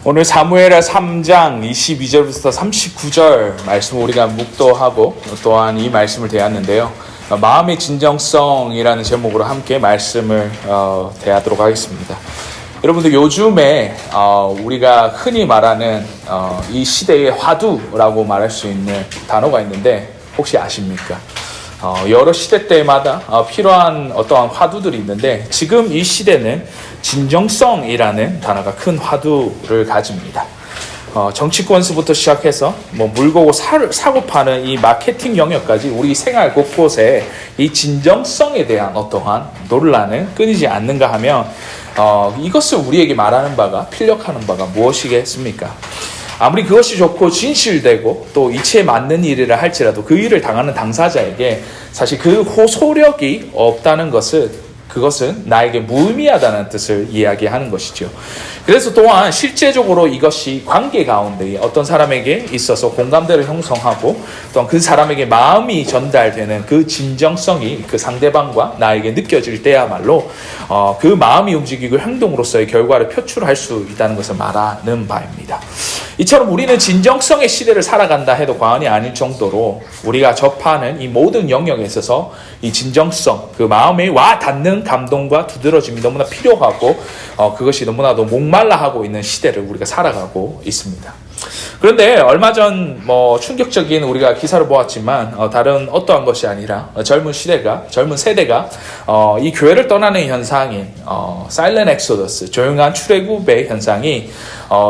오늘 사무엘하 3장 22절부터 39절 말씀을 우리가 묵도하고 또한 이 말씀을 대하는데요. 마음의 진정성이라는 제목으로 함께 말씀을 대하도록 하겠습니다. 여러분들 요즘에 우리가 흔히 말하는 이 시대의 화두라고 말할 수 있는 단어가 있는데 혹시 아십니까? 여러 시대 때마다 필요한 어떠한 화두들이 있는데 지금 이 시대는 진정성이라는 단어가 큰 화두를 가집니다. 정치권에서부터 시작해서 물고 사고 파는 이 마케팅 영역까지 우리 생활 곳곳에 이 진정성에 대한 어떠한 논란은 끊이지 않는가 하면 이것을 우리에게 말하는 바가 필력하는 바가 무엇이겠습니까? 아무리 그것이 좋고 진실되고 또 이치에 맞는 일이라 할지라도 그 일을 당하는 당사자에게 사실 그 호소력이 없다는 그것은 나에게 무의미하다는 뜻을 이야기하는 것이죠. 그래서 또한 실제적으로 이것이 관계 가운데 어떤 사람에게 있어서 공감대를 형성하고 또한 그 사람에게 마음이 전달되는 그 진정성이 그 상대방과 나에게 느껴질 때야말로 그 마음이 움직이고 행동으로서의 결과를 표출할 수 있다는 것을 말하는 바입니다. 이처럼 우리는 진정성의 시대를 살아간다 해도 과언이 아닐 정도로 우리가 접하는 이 모든 영역에 있어서 이 진정성, 그 마음에 와 닿는 감동과 두드러짐이 너무나 필요하고 그것이 너무나도 목말라하고 있는 시대를 우리가 살아가고 있습니다. 그런데 얼마 전 충격적인 우리가 기사를 보았지만 다른 어떠한 것이 아니라 젊은 세대가 이 교회를 떠나는 현상인 사일렌트 엑소더스, 조용한 출애굽의 현상이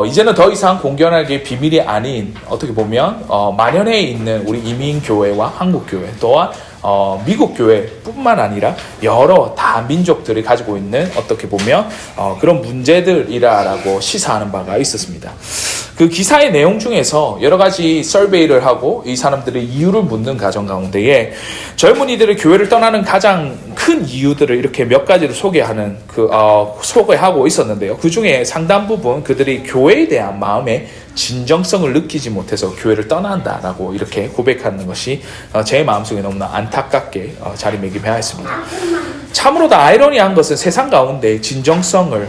이제는 더 이상 공견하게 비밀이 아닌 어떻게 보면 만연해 있는 우리 이민교회와 한국교회 또한 미국 교회뿐만 아니라 여러 다민족들이 가지고 있는 어떻게 보면 그런 문제들이라고 시사하는 바가 있었습니다. 그 기사의 내용 중에서 여러 가지 서베이를 하고 이 사람들의 이유를 묻는 과정 가운데에 젊은이들이 교회를 떠나는 가장 큰 이유들을 이렇게 몇 가지로 소개하고 있었는데요. 그 중에 상당 부분 그들이 교회에 대한 마음의 진정성을 느끼지 못해서 교회를 떠난다라고 이렇게 고백하는 것이 제 마음속에 너무나 안타깝게 자리매김해야했습니다. 참으로 다 아이러니한 것은 세상 가운데 진정성을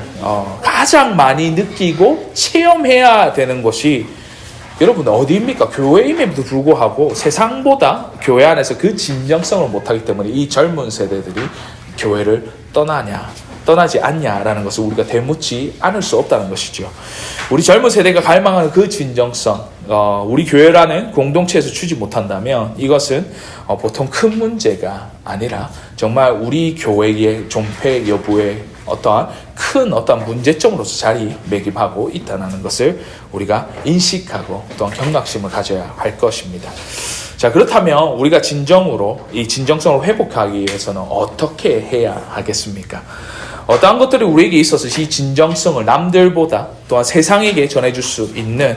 가장 많이 느끼고 체험해야 되는 것이 여러분 어디입니까? 교회임에도 불구하고 세상보다 교회 안에서 그 진정성을 못하기 때문에 이 젊은 세대들이 교회를 떠나지 않냐라는 것을 우리가 되묻지 않을 수 없다는 것이죠. 우리 젊은 세대가 갈망하는 그 진정성, 우리 교회라는 공동체에서 주지 못한다면 이것은 보통 큰 문제가 아니라 정말 우리 교회의 존폐 여부에 어떠한 문제점으로서 자리매김하고 있다는 것을 우리가 인식하고 또한 경각심을 가져야 할 것입니다. 자, 그렇다면 우리가 진정으로 이 진정성을 회복하기 위해서는 어떻게 해야 하겠습니까? 어떠한 것들이 우리에게 있어서 이 진정성을 남들보다 또한 세상에게 전해줄 수 있는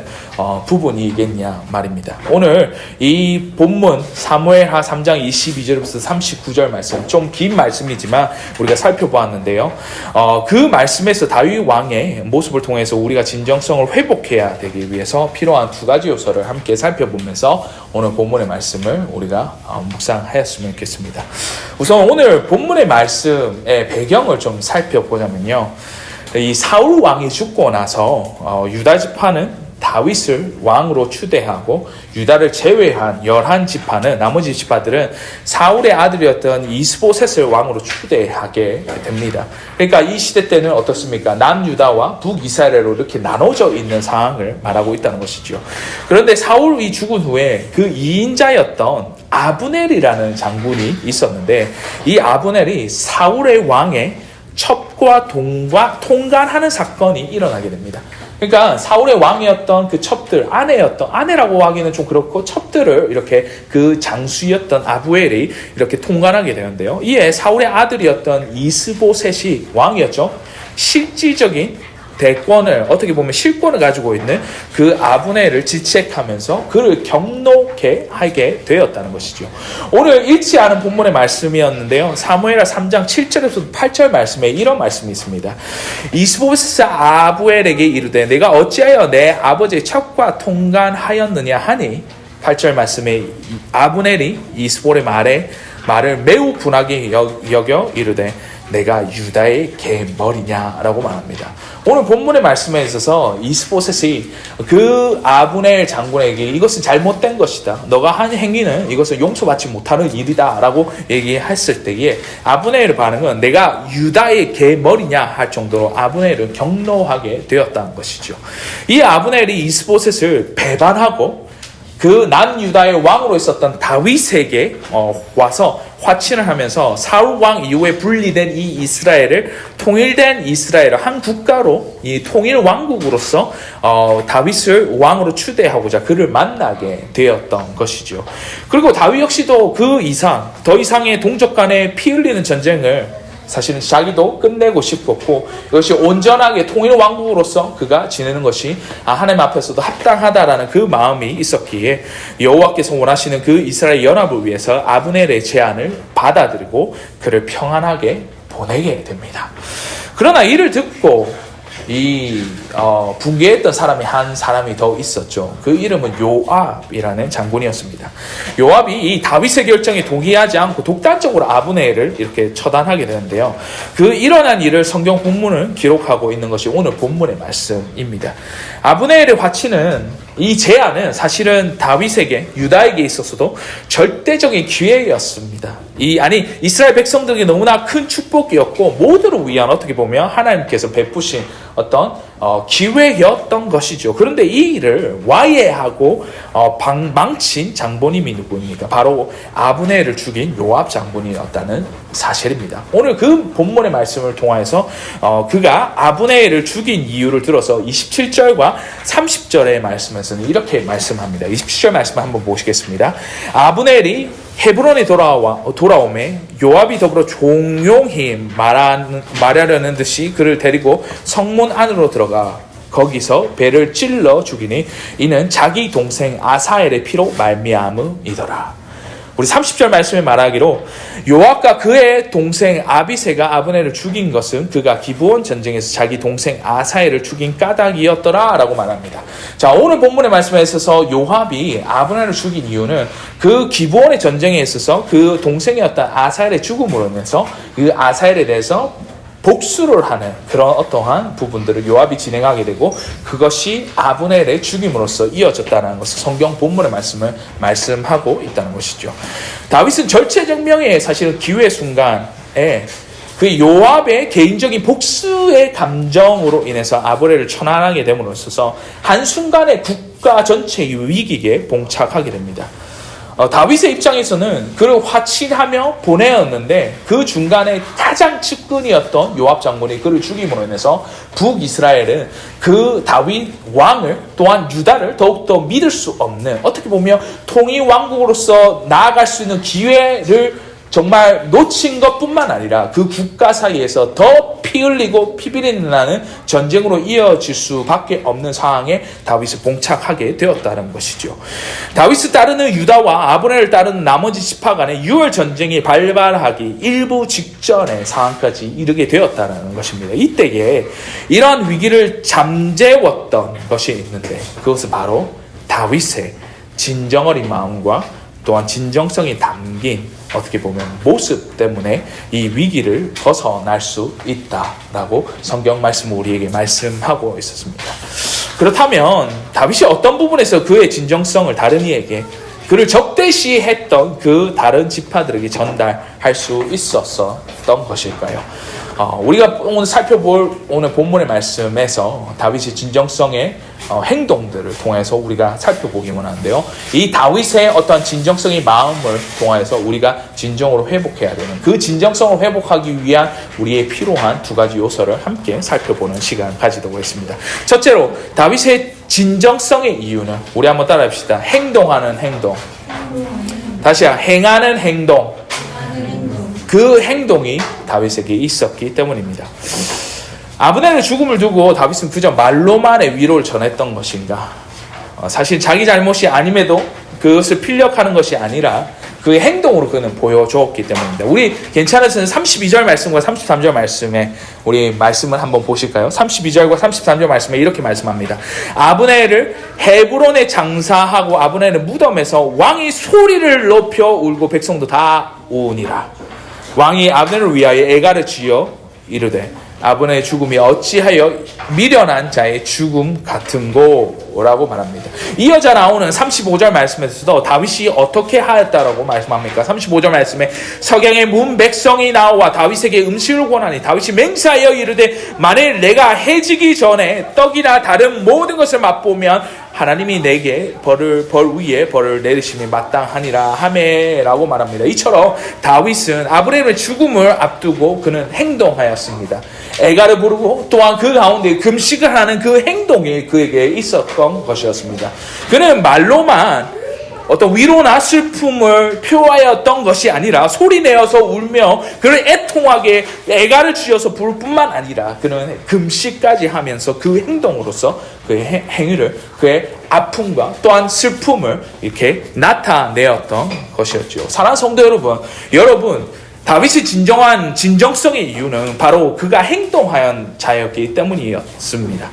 부분이겠냐 말입니다. 오늘 이 본문 사무엘하 3장 22절부터 39절 말씀, 좀 긴 말씀이지만 우리가 살펴보았는데요. 그 말씀에서 다윗 왕의 모습을 통해서 우리가 진정성을 회복해야 되기 위해서 필요한 두 가지 요소를 함께 살펴보면서 오늘 본문의 말씀을 우리가 묵상하였으면 좋겠습니다. 우선 오늘 본문의 말씀의 배경을 좀 살펴보자면요. 이 사울 왕이 죽고 나서 유다 지파는 다윗을 왕으로 추대하고 유다를 제외한 11지파는 나머지 지파들은 사울의 아들이었던 이스보셋을 왕으로 추대하게 됩니다. 그러니까 이 시대 때는 어떻습니까? 남유다와 북이스라엘로 이렇게 나눠져 있는 상황을 말하고 있다는 것이죠. 그런데 사울이 죽은 후에 그 2인자였던 아브넬이라는 장군이 있었는데 이 아브넬이 사울의 왕의 첩과 통관하는 사건이 일어나게 됩니다. 그러니까 사울의 왕이었던 그 첩들, 아내라고 하기는 좀 그렇고 첩들을 이렇게 그 장수였던 아브엘이 이렇게 통관하게 되는데요. 이에 사울의 아들이었던 이스보셋이 왕이었죠. 실질적인 대권을 어떻게 보면 실권을 가지고 있는 그 아브넬을 질책하면서 그를 경노케 하게 되었다는 것이죠. 오늘 읽지 않은 본문의 말씀이었는데요. 사무엘하 3장 7절에서 8절 말씀에 이런 말씀이 있습니다. 이스보셋이 아브엘에게 이르되 내가 어찌하여 내 아버지의 첩과 통관하였느냐 하니 8절 말씀에 아브넬이 이스보의 말에 말을 매우 분하게 여겨 이르되 내가 유다의 계머리냐라고 말합니다. 오늘 본문의 말씀에 있어서 이스보셋이 그 아브넬 장군에게 이것은 잘못된 것이다. 너가 한 행위는 이것을 용서받지 못하는 일이다 라고 얘기했을 때에 아브넬의 반응은 내가 유다의 계머리냐 할 정도로 아브넬을 경노하게 되었다는 것이죠. 이 아브넬이 이스보셋을 배반하고 그 남유다의 왕으로 있었던 다윗에게 와서 화친을 하면서 사울 왕 이후에 분리된 이 이스라엘을 통일된 이스라엘을 한 국가로 이 통일 왕국으로서 다윗을 왕으로 추대하고자 그를 만나게 되었던 것이죠. 그리고 다윗 역시도 그 이상 더 이상의 동족 간의 피 흘리는 전쟁을 사실은 자기도 끝내고 싶었고 이것이 온전하게 통일 왕국으로서 그가 지내는 것이 하나님 앞에서도 합당하다라는 그 마음이 있었기에 여호와께서 원하시는 그 이스라엘 연합을 위해서 아브넬의 제안을 받아들이고 그를 평안하게 보내게 됩니다. 그러나 이를 듣고 붕괴했던 사람이 한 사람이 더 있었죠. 그 이름은 요압이라는 장군이었습니다. 요압이 이 다윗의 결정에 동의하지 않고 독단적으로 아브넬을 이렇게 처단하게 되는데요. 그 일어난 일을 성경 본문을 기록하고 있는 것이 오늘 본문의 말씀입니다. 아브넬의 화치는 이 제안은 사실은 다윗에게 유다에게 있어서도 절대적인 기회였습니다. 이스라엘 백성들에게 너무나 큰 축복이었고 모두를 위한 어떻게 보면 하나님께서 베푸신 어떤 기회였던 것이죠. 그런데 이 일을 와해하고 망친 장본인이 누구입니까? 바로 아브넬을 죽인 요압 장군이었다는 사실입니다. 오늘 그 본문의 말씀을 통해서 그가 아브넬을 죽인 이유를 들어서 27절과 30절의 말씀에서는 이렇게 말씀합니다. 27절 말씀을 한번 보시겠습니다. 아브넬이 헤브론에 돌아오매 요압이 더불어 종용히 말하려는 듯이 그를 데리고 성문 안으로 들어가 거기서 배를 찔러 죽이니 이는 자기 동생 아사엘의 피로 말미암음이더라. 우리 30절 말씀에 말하기로 요압과 그의 동생 아비새가 아브넬을 죽인 것은 그가 기브온 전쟁에서 자기 동생 아사엘을 죽인 까닭이었더라 라고 말합니다. 자, 오늘 본문의 말씀에 있어서 요압이 아브넬을 죽인 이유는 그 기브온의 전쟁에 있어서 그 동생이었던 아사엘의 죽음으로 인해서 그 아사엘에 대해서 복수를 하는 그런 어떠한 부분들을 요압이 진행하게 되고 그것이 아브넬의 죽임으로써 이어졌다는 것을 성경 본문의 말씀을 말씀하고 있다는 것이죠. 다윗은 절체적 명예의 사실은 기회 순간에 그 요압의 개인적인 복수의 감정으로 인해서 아브넬을 처단하게 됨으로 있어서 한순간에 국가 전체의 위기에 봉착하게 됩니다. 다윗의 입장에서는 그를 화친하며 보내었는데 그 중간에 가장 측근이었던 요압 장군이 그를 죽임으로 인해서 북이스라엘은 그 다윗 왕을 또한 유다를 더욱더 믿을 수 없는 어떻게 보면 통일 왕국으로서 나아갈 수 있는 기회를 정말 놓친 것뿐만 아니라 그 국가 사이에서 더 피 흘리고 피비린내 나는 전쟁으로 이어질 수밖에 없는 상황에 다윗이 봉착하게 되었다는 것이죠. 다윗을 따르는 유다와 아브넬을 따르는 나머지 지파 간의 6월 전쟁이 발발하기 일부 직전의 상황까지 이르게 되었다는 것입니다. 이때에 이러한 위기를 잠재웠던 것이 있는데 그것은 바로 다윗의 진정 어린 마음과 또한 진정성이 담긴 어떻게 보면 모습 때문에 이 위기를 벗어날 수 있다라고 성경 말씀을 우리에게 말씀하고 있었습니다. 그렇다면 다윗이 어떤 부분에서 그의 진정성을 다른 이에게 그를 적대시했던 그 다른 지파들에게 전달할 수 있었던 것일까요? 우리가 오늘 살펴볼 오늘 본문의 말씀에서 다윗의 진정성의 행동들을 통해서 우리가 살펴보기만 하는데요. 이 다윗의 어떤 진정성의 마음을 통해서 우리가 진정으로 회복해야 되는 그 진정성을 회복하기 위한 우리의 필요한 두 가지 요소를 함께 살펴보는 시간을 가지도록 했습니다. 첫째로 다윗의 진정성의 이유는 우리 한번 따라합시다. 행동하는 행동. 다시 행하는 행동. 그 행동이 다윗에게 있었기 때문입니다. 아브넬의 죽음을 두고 다윗은 그저 말로만의 위로를 전했던 것인가? 사실 자기 잘못이 아님에도 그것을 필력하는 것이 아니라 그 행동으로 그는 보여줬기 때문입니다. 우리 괜찮으시면 32절 말씀과 33절 말씀에 우리 말씀을 한번 보실까요? 32절과 33절 말씀에 이렇게 말씀합니다. 아브넬을 헤브론에 장사하고 아브넬은 무덤에서 왕이 소리를 높여 울고 백성도 다 우니라. 왕이 아브넬을 위하여 애가를 지어 이르되 아브넬의 죽음이 어찌하여 미련한 자의 죽음 같은고라고 말합니다. 이어져 나오는 35절 말씀에서도 다윗이 어떻게 하였다라고 말씀합니까? 35절 말씀에 석양의 문 백성이 나와 다윗에게 음식을 권하니 다윗이 맹세하여 이르되 만일 내가 해지기 전에 떡이나 다른 모든 것을 맛보면 하나님이 내게 벌 위에 벌을 내리심이 마땅하니라 하매라고 말합니다. 이처럼 다윗은 아브넬의 죽음을 앞두고 그는 행동하였습니다. 애가를 부르고 또한 그 가운데 금식을 하는 그 행동이 그에게 있었던 것이었습니다. 그는 말로만 어떤 위로나 슬픔을 표하였던 것이 아니라 소리내어서 울며 그를 애통하게 애가를 쥐어서 부를 뿐만 아니라 그는 금식까지 하면서 그 행동으로서 그의 행위를 그의 아픔과 또한 슬픔을 이렇게 나타내었던 것이었죠. 사랑하는 성도 여러분 다윗의 진정성의 이유는 바로 그가 행동하였던 자였기 때문이었습니다.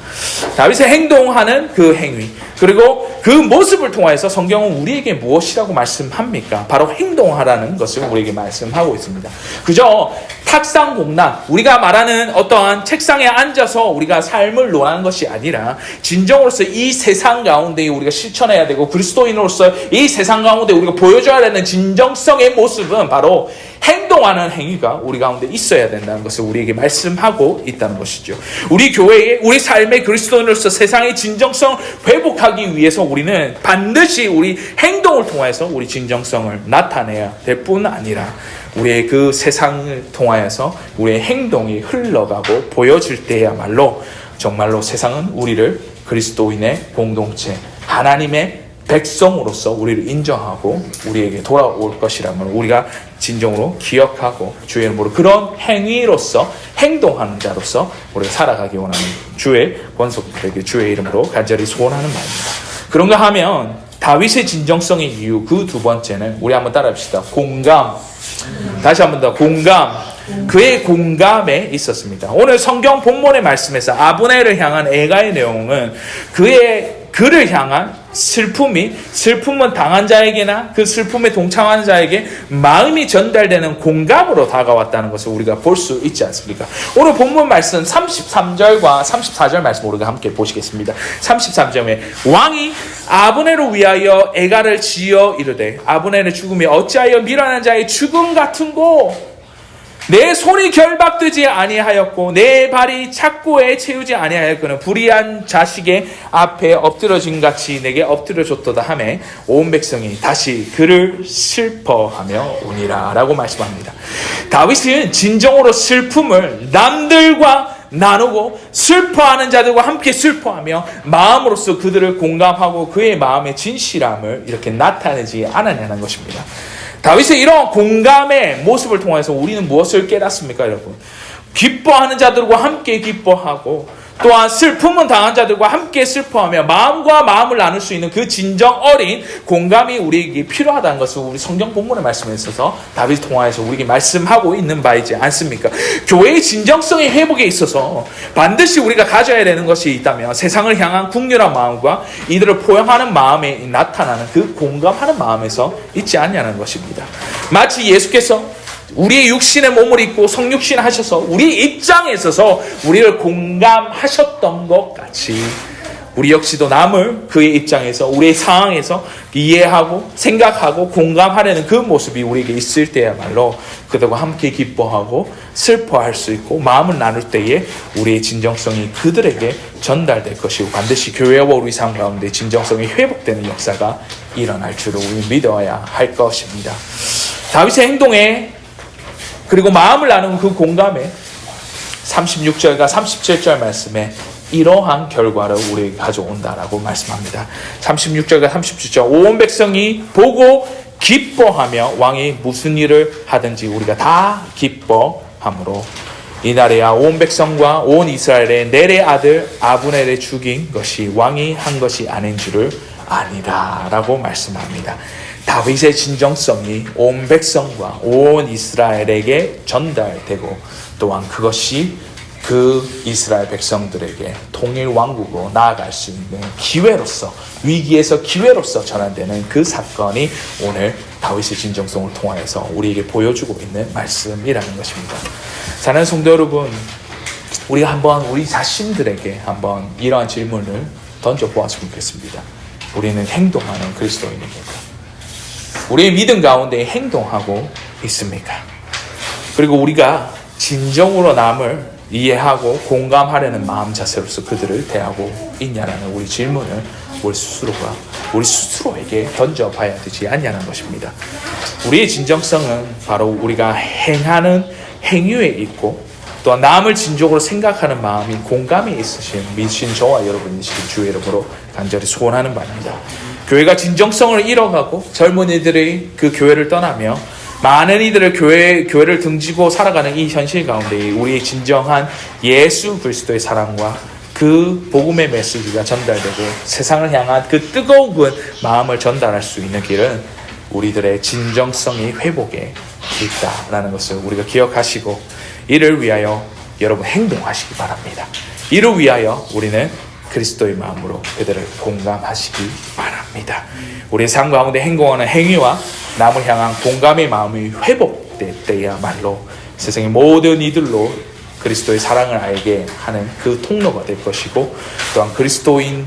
다윗의 행동하는 그 행위 그리고 그 모습을 통해서 성경은 우리에게 무엇이라고 말씀합니까? 바로 행동하라는 것을 우리에게 말씀하고 있습니다. 그저 탁상공란 우리가 말하는 어떠한 책상에 앉아서 우리가 삶을 논하는 것이 아니라 진정으로서 이 세상 가운데 우리가 실천해야 되고 그리스도인으로서 이 세상 가운데 우리가 보여줘야 되는 진정성의 모습은 바로 행동하는 행위가 우리 가운데 있어야 된다는 것을 우리에게 말씀하고 있다는 것이죠. 우리 교회에 우리 삶의 그리스도인으로서 세상의 진정성을 회복하기 위해서 우리는 반드시 우리 행동을 통해서 우리 진정성을 나타내야 될 뿐 아니라 우리의 그 세상을 통하여서 우리의 행동이 흘러가고 보여질 때야말로 정말로 세상은 우리를 그리스도인의 공동체 하나님의 백성으로서 우리를 인정하고 우리에게 돌아올 것이라면 우리가 진정으로 기억하고 주의 이름으로 그런 행위로서 행동하는 자로서 우리가 살아가기 원하는 주의 권속들에게 주의 이름으로 간절히 소원하는 말입니다. 그런가 하면 다윗의 진정성의 이유 그 두 번째는 우리 한번 따라합시다. 공감. 다시 한번 더 공감. 그의 공감에 있었습니다. 오늘 성경 본문의 말씀에서 아브넬을 향한 애가의 내용은 그를 향한 슬픔은 당한 자에게나 그 슬픔에 동참하는 자에게 마음이 전달되는 공감으로 다가왔다는 것을 우리가 볼 수 있지 않습니까? 오늘 본문 말씀 33절과 34절 말씀 우리가 함께 보시겠습니다. 33절에 왕이 아브넬을 위하여 애가를 지어 이르되 아브넬의 죽음이 어찌하여 미련한 자의 죽음 같은고 내 손이 결박되지 아니하였고 내 발이 착고에 채우지 아니하였거늘 불의한 자식의 앞에 엎드러진 같이 내게 엎드려졌도다 하매 온 백성이 다시 그를 슬퍼하며 우니라 라고 말씀합니다. 다윗은 진정으로 슬픔을 남들과 나누고 슬퍼하는 자들과 함께 슬퍼하며 마음으로서 그들을 공감하고 그의 마음의 진실함을 이렇게 나타내지 않았냐는 것입니다. 다윗의 이런 공감의 모습을 통해서 우리는 무엇을 깨닫습니까, 여러분? 기뻐하는 자들과 함께 기뻐하고 또한 슬픔은 당한 자들과 함께 슬퍼하며 마음과 마음을 나눌 수 있는 그 진정 어린 공감이 우리에게 필요하다는 것을 우리 성경 본문의 말씀에 있어서 다윗 통하여서 우리에게 말씀하고 있는 바이지 않습니까? 교회의 진정성의 회복에 있어서 반드시 우리가 가져야 되는 것이 있다면 세상을 향한 국률한 마음과 이들을 포용하는 마음에 나타나는 그 공감하는 마음에서 있지 않냐는 것입니다. 마치 예수께서 우리의 육신의 몸을 입고 성육신 하셔서 우리 입장에 있어서 우리를 공감하셨던 것 같이 우리 역시도 남을 그의 입장에서 우리의 상황에서 이해하고 생각하고 공감하려는 그 모습이 우리에게 있을 때야말로 그들과 함께 기뻐하고 슬퍼할 수 있고 마음을 나눌 때에 우리의 진정성이 그들에게 전달될 것이고 반드시 교회와 우리 삶 가운데 진정성이 회복되는 역사가 일어날 줄을 우리 믿어야 할 것입니다. 다윗의 행동에 그리고 마음을 나누는 그 공감에 36절과 37절 말씀에 이러한 결과를 우리에게 가져온다라고 말씀합니다. 36절과 37절 온 백성이 보고 기뻐하며 왕이 무슨 일을 하든지 우리가 다 기뻐함으로 이날에야 온 백성과 온 이스라엘의 넬의 아들 아브넬을 죽인 것이 왕이 한 것이 아닌 줄을 아니라 라고 말씀합니다. 다윗의 진정성이 온 백성과 온 이스라엘에게 전달되고 또한 그것이 그 이스라엘 백성들에게 통일 왕국으로 나아갈 수 있는 기회로서, 위기에서 기회로서 전환되는 그 사건이 오늘 다윗의 진정성을 통하여서 우리에게 보여주고 있는 말씀이라는 것입니다. 사랑하는 성도 여러분, 우리가 한번 우리 자신들에게 한번 이러한 질문을 던져보았으면 좋겠습니다. 우리는 행동하는 그리스도인입니까? 우리의 믿음 가운데 행동하고 있습니까? 그리고 우리가 진정으로 남을 이해하고 공감하려는 마음 자세로서 그들을 대하고 있냐라는 우리 질문을 우리 스스로에게 던져봐야 되지 않냐는 것입니다. 우리의 진정성은 바로 우리가 행하는 행위에 있고 또 남을 진정으로 생각하는 마음이 공감이 있으신 믿으신 저와 여러분이시길 주의 이름으로 간절히 소원하는 바입니다. 교회가 진정성을 잃어가고 젊은이들이 그 교회를 떠나며 많은 이들을 교회를 등지고 살아가는 이 현실 가운데 우리의 진정한 예수 그리스도의 사랑과 그 복음의 메시지가 전달되고 세상을 향한 그 뜨거운 마음을 전달할 수 있는 길은 우리들의 진정성이 회복에 있다라는 것을 우리가 기억하시고 이를 위하여 여러분 행동하시기 바랍니다. 이를 위하여 우리는 그리스도의 마음으로 그들을 공감하시기 바랍니다. 우리의 삶 가운데 행동하는 행위와 남을 향한 공감의 마음이 회복될 때야말로 세상의 모든 이들로 그리스도의 사랑을 알게 하는 그 통로가 될 것이고 또한 그리스도인의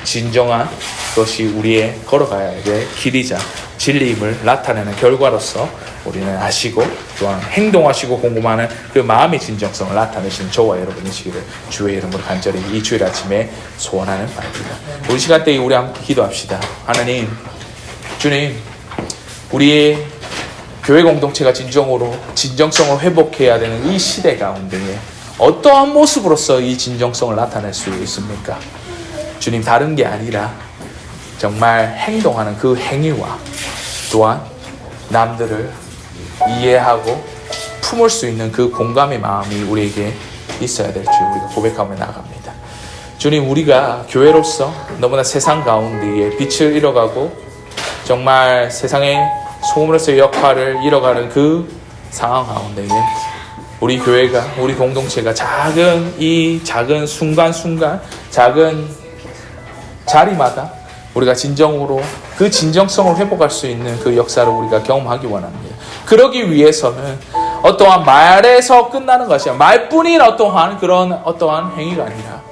진정한 것이 우리의 걸어가야 될 길이자 진리임을 나타내는 결과로서 우리는 아시고 또한 행동하시고 공감하는 그 마음의 진정성을 나타내시는 저와 여러분이시기를 주의 이름으로 간절히 이 주일 아침에 소원하는 바입니다. 우리 시간대에 우리 함께 기도합시다. 하나님, 주님, 우리의 교회 공동체가 진정성을 회복해야 되는 이 시대 가운데에 어떠한 모습으로서 이 진정성을 나타낼 수 있습니까? 주님, 다른 게 아니라 정말 행동하는 그 행위와 또한 남들을 이해하고 품을 수 있는 그 공감의 마음이 우리에게 있어야 될 줄 우리가 고백하며 나아갑니다. 주님, 우리가 교회로서 너무나 세상 가운데에 빛을 잃어가고 정말 세상의 소금으로서의 역할을 잃어가는 그 상황 가운데에 우리 교회가, 우리 공동체가 작은 순간순간, 작은 자리마다 우리가 진정으로 그 진정성을 회복할 수 있는 그 역사를 우리가 경험하기 원합니다. 그러기 위해서는 어떠한 말에서 끝나는 것이 아니라 말뿐인 어떠한 행위가 아니라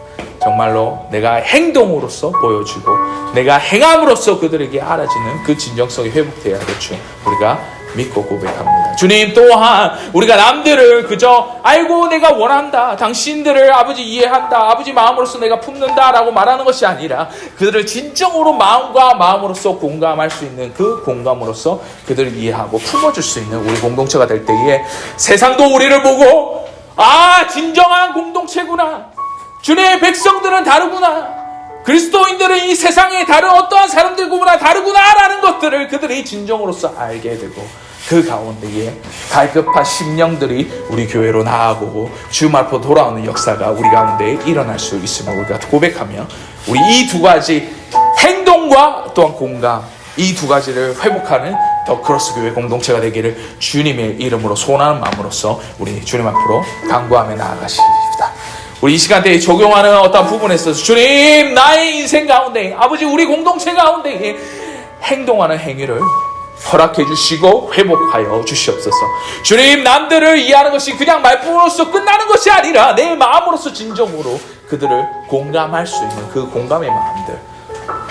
정말로 내가 행동으로서 보여주고 내가 행함으로써 그들에게 알아지는 그 진정성이 회복되어야 될 줄 우리가 믿고 고백합니다. 주님, 또한 우리가 남들을 그저 알고 내가 원한다, 당신들을 아버지 이해한다, 아버지 마음으로서 내가 품는다 라고 말하는 것이 아니라 그들을 진정으로 마음과 마음으로서 공감할 수 있는 그 공감으로서 그들을 이해하고 품어줄 수 있는 우리 공동체가 될 때에 세상도 우리를 보고 진정한 공동체구나, 주님의 백성들은 다르구나, 그리스도인들은 이 세상에 다른 어떠한 사람들구나 다르구나라는 것들을 그들이 진정으로서 알게 되고 그 가운데에 갈급한 심령들이 우리 교회로 나아오고 주님 앞으로 돌아오는 역사가 우리 가운데 일어날 수 있음을 우리가 고백하며 우리 이 두 가지 행동과 또한 공감, 이 두 가지를 회복하는 더 크로스 교회 공동체가 되기를 주님의 이름으로 소원하는 마음으로서 우리 주님 앞으로 간구하며 나아가십니다. 우리 이 시간대에 적용하는 어떤 부분에 있어서 주님, 나의 인생 가운데 아버지 우리 공동체 가운데 행동하는 행위를 허락해 주시고 회복하여 주시옵소서. 주님, 남들을 이해하는 것이 그냥 말뿐으로서 끝나는 것이 아니라 내 마음으로서 진정으로 그들을 공감할 수 있는 그 공감의 마음들,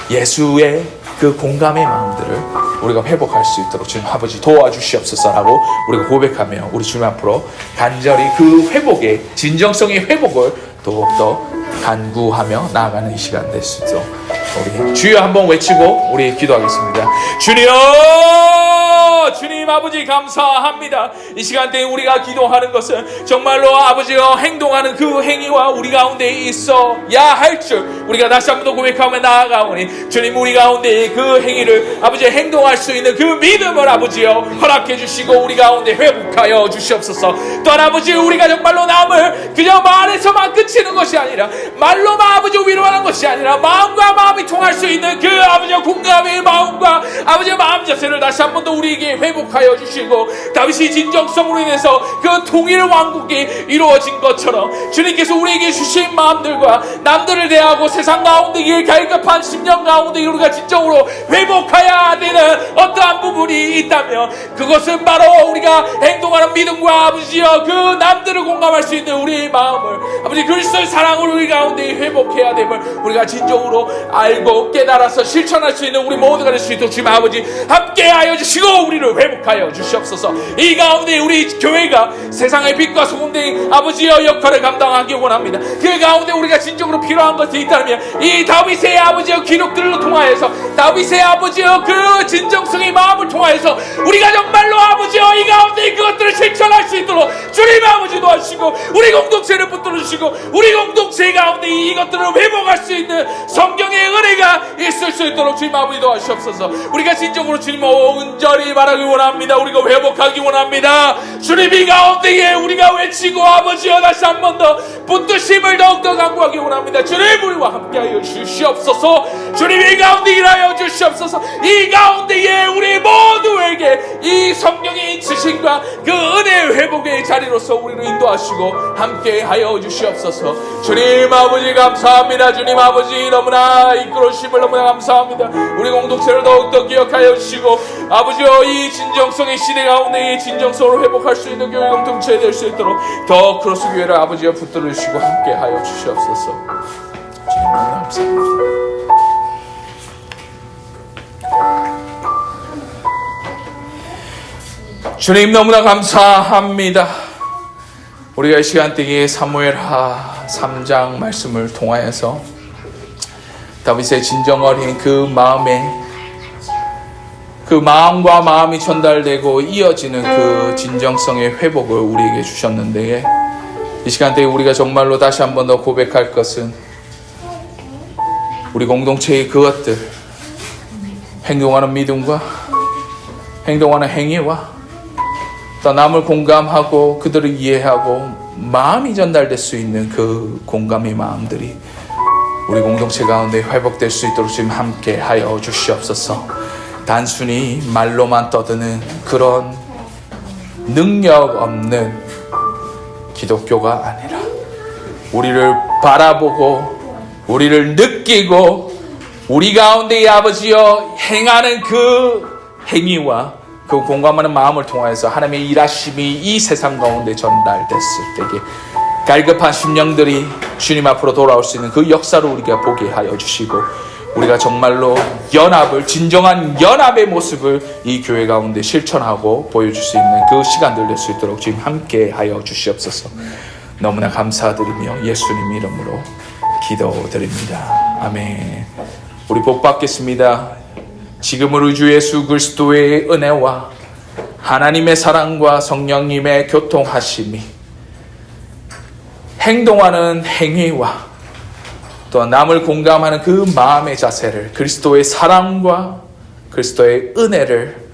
예수의 그 공감의 마음들을 우리가 회복할 수 있도록 주님 아버지 도와주시옵소서라고 우리가 고백하며 우리 주님 앞으로 간절히 그 회복의 진정성의 회복을 더욱더 간구하며 나아가는 이 시간 될 수 있도록 우리 주여 한번 외치고 우리 기도하겠습니다. 주님 아버지 감사합니다. 이 시간대에 우리가 기도하는 것은 정말로 아버지여 행동하는 그 행위와 우리 가운데 있어야 할 줄 우리가 다시 한번 더 고백하며 나아가오니 주님, 우리 가운데 그 행위를 아버지 행동할 수 있는 그 믿음을 아버지여 허락해 주시고 우리 가운데 회복하여 주시옵소서. 또한 아버지, 우리가 정말로 남을 그저 말에서만 그치는 것이 아니라 말로만 아버지 위로하는 것이 아니라 마음과 마음이 통할 수 있는 그 아버지 공감의 마음과 아버지 마음 자세를 다시 한 번 더 우리에게 회복하여 주시고, 다윗이 진정성으로 인해서 그 통일 왕국이 이루어진 것처럼 주님께서 우리에게 주신 마음들과 남들을 대하고 세상 가운데 이 갈급한 심령 가운데 우리가 진정으로 회복해야 되는 어떠한 부분이 있다면, 그것은 바로 우리가 행동하는 믿음과 아버지여 그 남들을 공감할 수 있는 우리의 마음을, 아버지 그리스도의 사랑을 우리 가운데 회복해야 됨을 우리가 진정으로 알고 깨달아서 실천할 수 있는 우리 모두가 될 수 있도록 주님 아버지 함께하여 주시고 우리를 회복하여 주시옵소서. 이 가운데 우리 교회가 세상의 빛과 소금된 아버지여 역할을 감당하기 원합니다. 그 가운데 우리가 진정으로 필요한 것이 있다면 이 다윗의 아버지여 기록들로 통하여서, 다윗의 아버지여 그 진정성의 마음을 통하여서 우리가 정말로 아버지여 이 가운데 그것들을 실천할 수 있도록 주님 아버지 도와주시고, 우리 공동체를 붙들어 주시고, 우리 공동체 가운데 이것들을 회복할 수 있는 성경의 은혜가 있을 수 있도록 주님 아버지 도와주시옵소서. 우리가 진정으로 주님 온전히 바라기 원합니다. 우리가 회복하기 원합니다. 주님 이 가운데에 우리가 외치고 아버지여 다시 한 번 더 붙드심을 더욱더 강구하기 원합니다. 주님 우리와 함께하여 주시옵소서. 주님 이 가운데 일하여 주시옵소서. 이 가운데에 우리 모두에게 이 성령의 지식과 그 은혜의 회복의 자리로서 우리를 인도하시고 함께하여 주시옵소서. 주님 아버지 감사합니다. 주님 아버지 너무나 이끌어 주심을 너무나 감사합니다. 우리 공동체를 더욱더 기억하여 주시고 아버지여 이 진정성의 시대 가운데 이 진정성을 회복할 수 있는 교회 공동체 될 수 있도록 더 크로스 교회를 아버지여 붙들어 주시고 함께하여 주시옵소서. 주님 너무나 감사합니다. 주님 너무나 감사합니다. 우리가 이 시간대에 사무엘하 3장 말씀을 통하여서 다윗의 진정 어린 그 마음과 마음이 전달되고 이어지는 그 진정성의 회복을 우리에게 주셨는데, 이 시간대에 우리가 정말로 다시 한 번 더 고백할 것은 우리 공동체의 그것들, 행동하는 믿음과 행동하는 행위와 또 남을 공감하고 그들을 이해하고 마음이 전달될 수 있는 그 공감의 마음들이 우리 공동체 가운데 회복될 수 있도록 지금 함께 하여 주시옵소서. 단순히 말로만 떠드는 그런 능력 없는 기독교가 아니라 우리를 바라보고 우리를 느끼고 우리 가운데 아버지여 행하는 그 행위와 그 공감하는 마음을 통해서 하나님의 일하심이 이 세상 가운데 전달됐을 때에 갈급한 심령들이 주님 앞으로 돌아올 수 있는 그 역사를 우리가 보게 하여 주시고, 우리가 정말로 연합을, 진정한 연합의 모습을 이 교회 가운데 실천하고 보여줄 수 있는 그 시간들 될 수 있도록 지금 함께 하여 주시옵소서. 너무나 감사드리며 예수님 이름으로 기도드립니다. 아멘. 우리 복 받겠습니다. 지금으로 주 예수 그리스도의 은혜와 하나님의 사랑과 성령님의 교통하심이 행동하는 행위와 또 남을 공감하는 그 마음의 자세를, 그리스도의 사랑과 그리스도의 은혜를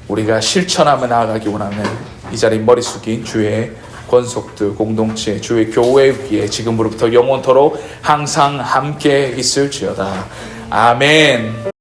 우리가 실천하며 나아가기 원하는 이 자리 머리 숙인 주의 권속들 공동체, 주의 교회 위에 지금으로부터 영원토록 항상 함께 있을지어다. 아멘.